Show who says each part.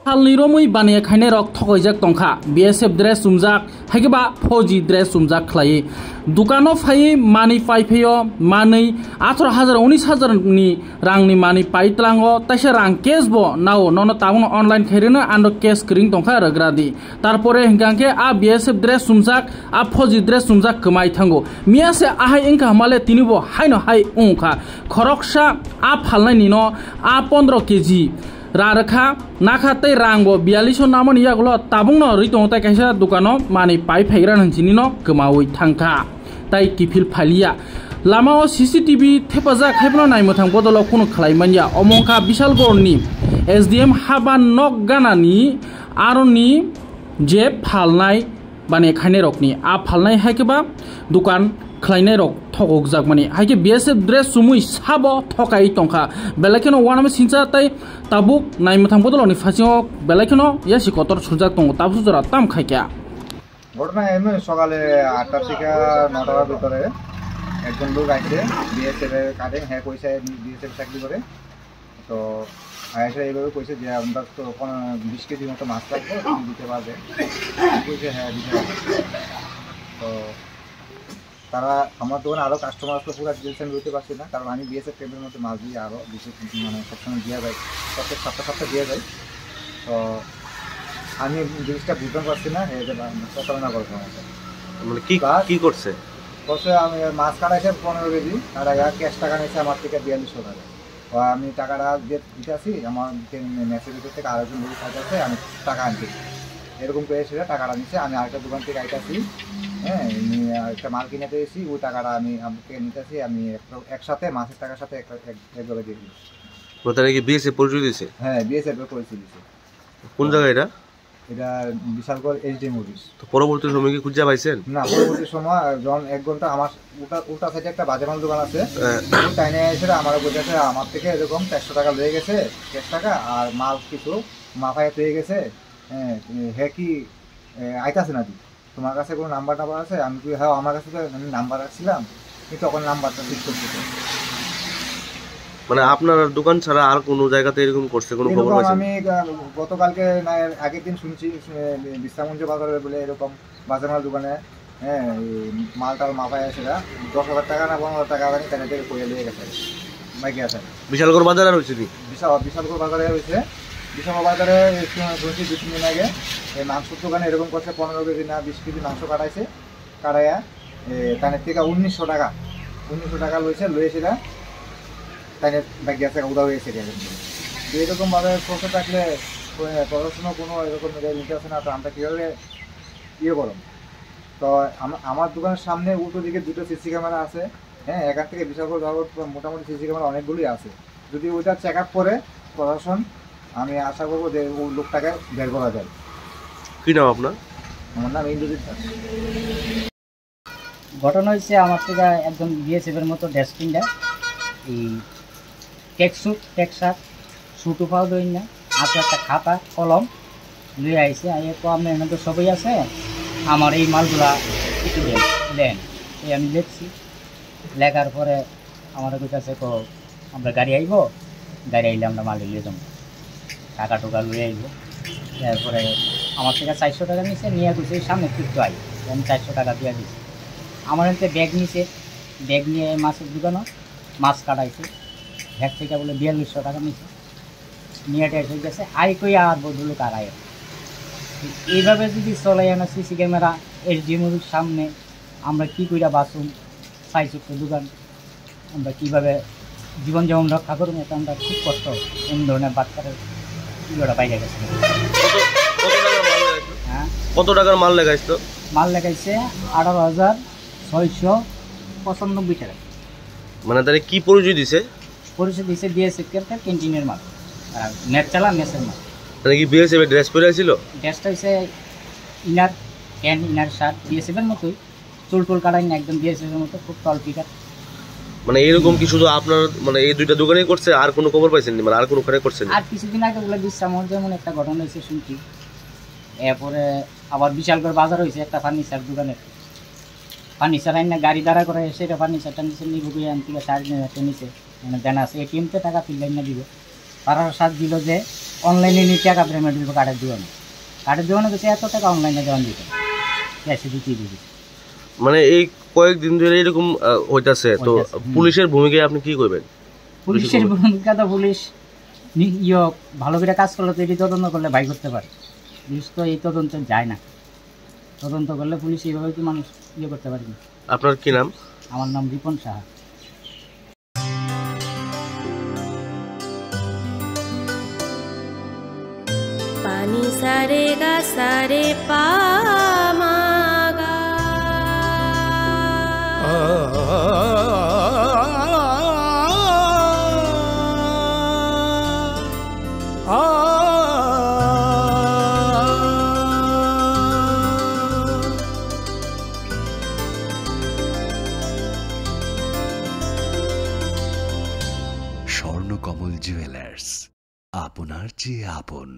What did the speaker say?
Speaker 1: Halni romui bani khaine rok thokojak tongkha BSF dress sumjak hagiba Fauji dress sumjak khlai dukano phai mani paipheyo mani 18000 19000 ni rangni mani paitlango taisa rang cash bo nao nono tabung online khairena ando cash kring tongkha ragradi tarpore hingangke a BSF dress sumjak a Fauji dress sumjak kmai thango miase ahai ingka male tinibo haino hai ungkha khoroksa a phalnai nino a 15 kg Raraka nakate rango bialisho namon yagulo tabungno ritong tai kaisa dukano mani pai phairan hansinino kemawi thangkha tai kifil phalia lamao CCTV thepaja khaibno naimthang bodolo kuno khlaimanya omongka Bishalgorni SDM haban nok ganani aroni je phalnai bane khaine rokni a phalnai haikeba dukan khlainai rok thokok jakmani haike BSF dress sumui sabo thokai tongkha belakeno wanam sincha tai tabuk naimthang bodoloni phasio belakeno yasi kotor sujak tongo tabsujara tam khaikya
Speaker 2: ঘটনা এমনি সকালে 8টা থেকে 9টার ভিতরে একজন লোক আইছে BSF এর কাজে হ্যাঁ কইছে বিএসএফ চাকরি করে তো আইসা এইভাবে কইছে যে আমরা তো 20 কেজি মতো মাছ লাগবে তুমি দিতে পারবে কইছে হ্যাঁ দিতে পারবে তো তারা আমার দোকানে আরো কাস্টমার আসলে পুরো ডিটেইলস দিতে পারছি না কারণ আমি বিএসএফ টেবিলের মধ্যে মাছ দিয়ে আরো বেশি মানে সবসময় দিয়ে যাই প্রত্যেক সপ্তাহে দিয়ে যাই তো আমি জিনিসটা বুঝতে পারছি না এই যে প্রতারণা করছে
Speaker 3: মানে কি করছে
Speaker 2: আমি মাছ কাটাইছে 15 কেজি আর ক্যাশ টাকা নিয়েছে আমার থেকে 4200 টাকা তো আমি টাকাটা দিতেছি আমার মেসেজের থেকে আরেকজন লোক আছে আমি টাকা আনছি এরকম করে সেটা টাকাটা নিচ্ছে আমি আরেকটা দোকান থেকে আইতাছি হ্যাঁ একটা মাল কিনে পেয়েছি ওই টাকাটা আমি আমাকে নিতেছি আমি একসাথে মাছের টাকার সাথে একভাবে দিয়ে দিই
Speaker 3: প্রতারণা কি বিএসএফ পরিচয় দিয়েছে
Speaker 2: হ্যাঁ বিএসএফ এর পরিচয় দিয়েছে
Speaker 3: কোন জায়গা এটা
Speaker 2: এটা বিশালগড় এইচডি মুভিস
Speaker 3: তো পরবর্তী সময় কি খুঁজে পাইছেন
Speaker 2: না পরবর্তী সময় যখন 1 ঘন্টা আমার ওটা সাইডে একটা বাজে মাল দোকান আছে ওই টাইনে এসে আমার বলেছে আমার থেকে এরকম 400 টাকা লয়ে গেছে 400 টাকা আর মাল কিছু মাফায় পেয়ে গেছে হ্যাঁ কি আইতাছে নাকি তোমার কাছে কোনো নাম্বার আছে আমি কি হ্যাঁ আমার কাছে তো আমি নাম্বার রাখছিলাম কিন্তু তখন নাম্বারটা ঠিক করতে
Speaker 3: মানে আপনার দোকান ছাড়া আর কোনো জায়গাতে এরকম করছে কোনো খবর পাইছেন
Speaker 2: আমি গতকালকে না আগের দিন শুনছি বিশ্রামঞ্চ বাজারে বলে এরকম বাজারমাল দোকানে হ্যাঁ মালটাল মাপায় সেটা 10,000 টাকা না 15,000 টাকা জানি তাই থেকে কইয়া লিয়ে গেছে মাইকে আছে
Speaker 3: বিশালগড় বাজারে রয়েছে কি
Speaker 2: বিশালগড় বাজারে রয়েছে বিশালগড় বাজারে শুনছি 2-3 দিন আগে এই মাংসের দোকানে এরকম করছে 15 কেজি না 20 কেজি মাংস কাটাইছে কাটাইয়া তানের থেকে 1900 টাকা লইছে সেটা তাই গ্যাস টাকা উদা হয়েছে এরকমভাবে প্রসেস থাকলে পড়াশোনা কোনো এরকম নিতে আসে না তো আমরা কীভাবে ইয়ে করো তো আমার দোকানের সামনে উল্টো দিকে 2টো সিসি ক্যামেরা আছে হ্যাঁ এখান থেকে বিশাল করে মোটামুটি সিসি ক্যামেরা অনেকগুলোই আছে যদি ওইটা চেক আপ করে প্রশাসন আমি আশা করবো যে ওই লোকটাকে বের করা যায়
Speaker 3: কী নাম আপনার
Speaker 2: আমার নাম ইন্দ্রজিৎ দাস
Speaker 4: ঘটনা হচ্ছে আমার থেকে একজন বিএসএফের মতো ড্রেসপিনটা এই টেকসুট টেকসাক সুটো পাও দই না হাতে একটা খাতা কলম লুয়ে আইসে আইয়ে তো আপনার এখানে তো সবই আছে আমার এই মালগুলা একটু দেন এই আমি লিখছি লেখার পরে আমার কাছে তো আমরা গাড়ি আইব গাড়ি আইলে আমরা মাল লিয়ে যাবো টাকা টোকা লুয়ে আইব তারপরে আমার থেকে 400 টাকা নিয়েছে নিয়ে গেছে সামনে ফিরতে আই আমি 400 টাকা দিয়ে দিচ্ছি আমার এতে ব্যাগ নিছে ব্যাগ নিয়ে মাছের দোকানও মাছ কাটাইছে ভ্যাগ থেকে বলে 4200 টাকা নিচ্ছে নিয়ে এসে গেছে আই কই আর বদল কারায় এইভাবে যদি চলাই না সিসি ক্যামেরা এইচডি মুভির সামনে আমরা কি কইরা বাসুন 400 দোকান আমরা কীভাবে জীবনযাপন রক্ষা করুন এটা আমরা খুব কষ্ট এমন ধরনের বাচ্চারা ইয়েটা বাইরে গেছে হ্যাঁ
Speaker 3: কত টাকার মাল লাগাইছো
Speaker 4: মাল লাগাইছে 18,695 টাকা
Speaker 3: মানে তাহলে কি পরিচয় দিছে
Speaker 4: পরিচয় দিছে বিএসএফ ক্যান্টিনের মাল আর নেট চালা মেসের মাল
Speaker 3: মানে কি বিএসএফ এর ড্রেস পরে ছিল
Speaker 4: ড্রেসটা হচ্ছে inner pant inner shirt BSF এর মতোই চুল কাটাই না একদম বিএসএফ এর মতো খুব টল ফিগার
Speaker 3: মানে এরকম কি শুধু আপনার মানে এই দুইটা দোকানেই করছে আর কোনো খবর পাইছেন না মানে আর কোনো ওখানে করছেন
Speaker 4: আর কিছুদিন আগে বলে বিশ্রামর যেমন একটা ঘটনা হয়েছে শুনছি এরপরে আবার বিশালগড় বাজার হয়েছে একটা ফার্নিচার দোকানের ফার্নিচার আইন না গাড়ি দাঁড়া করে সেটা ফার্নিচারটা নিচে নিবো গিয়ে আনতে 5,500 নিচে মানে দেনা আছে এটিএমতে টাকা ফিরলেন না দিব তারা সাথ দিল যে অনলাইনে নিয়ে টাকা পেমেন্ট দিব কার্ডের দোকানে। কার্ডের দোকানে গেছে এত টাকা অনলাইনে দেওয়ান দিতে ক্যাশে দিতে দিবি।
Speaker 3: মানে এই কয়েকদিন ধরে এরকম হইতাছে, তো পুলিশের ভূমিকায় আপনি কি করবেন?
Speaker 4: পুলিশের ভূমিকা তো পুলিশ ভালো করে কাজ করলে তো এটি তদন্ত করলে ভাই করতে পারে। পুলিশ তো এই তদন্ত যায় না, তদন্ত করলে পুলিশ এইভাবে কি মানুষ করতে পারে না।
Speaker 3: আপনার কি নাম?
Speaker 4: আমার নাম রিপন সাহা।
Speaker 5: पानी सारे गा सारे पा मा गा।
Speaker 6: স্বর্ণকমল জুয়েলার্স, আপনার চেয়ে আপন।